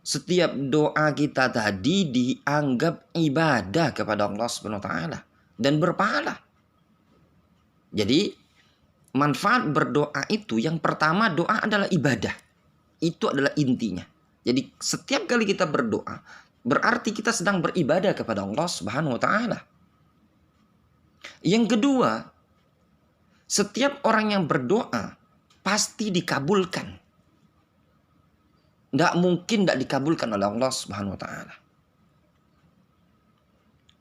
setiap doa kita tadi dianggap ibadah kepada Allah Subhanahu wa taala dan berpahala. Jadi manfaat berdoa itu yang pertama, doa adalah ibadah. Itu adalah intinya. Jadi setiap kali kita berdoa berarti kita sedang beribadah kepada Allah Subhanahu wa taala. Yang kedua, setiap orang yang berdoa pasti dikabulkan. Tidak mungkin tidak dikabulkan oleh Allah Subhanahu wa taala.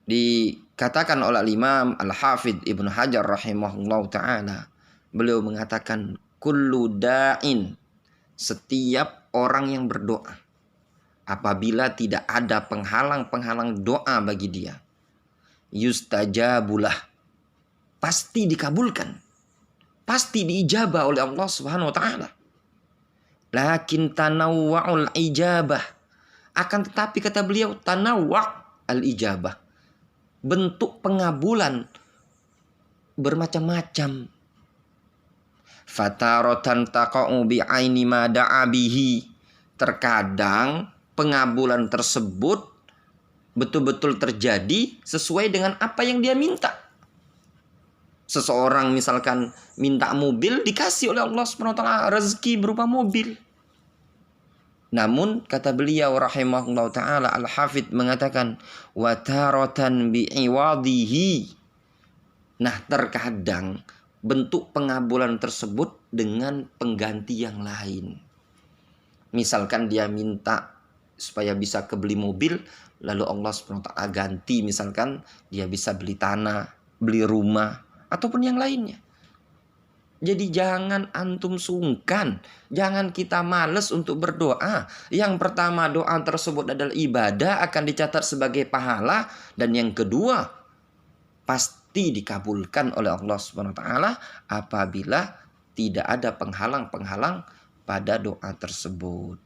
Dikatakan oleh Imam Al-Hafidh Ibnu Hajar rahimahullah taala, beliau mengatakan kullu da'in, setiap orang yang berdoa apabila tidak ada penghalang-penghalang doa bagi dia, yustajabulah, pasti dikabulkan, pasti diijabah oleh Allah Subhanahu wa taala. Lakin tanawwa'ul ijabah, akan tetapi kata beliau tanawwa' al ijabah, bentuk pengabulan bermacam-macam. Fataratan taqa'u bi'aini ma da'a bihi, terkadang pengabulan tersebut betul-betul terjadi sesuai dengan apa yang dia minta. Seseorang misalkan minta mobil, dikasih oleh Allah SWT rezeki berupa mobil. Namun kata beliau rahimahullah ta'ala, Al-Hafidh mengatakan wataratan bi'iwadihi. Nah, terkadang bentuk pengabulan tersebut dengan pengganti yang lain. Misalkan dia minta supaya bisa kebeli mobil, lalu Allah SWT ganti, misalkan dia bisa beli tanah, beli rumah, ataupun yang lainnya. Jadi jangan antum sungkan, jangan kita males untuk berdoa. Yang pertama, doa tersebut adalah ibadah, akan dicatat sebagai pahala. Dan yang kedua, pasti dikabulkan oleh Allah Subhanahu wa taala apabila tidak ada penghalang-penghalang pada doa tersebut.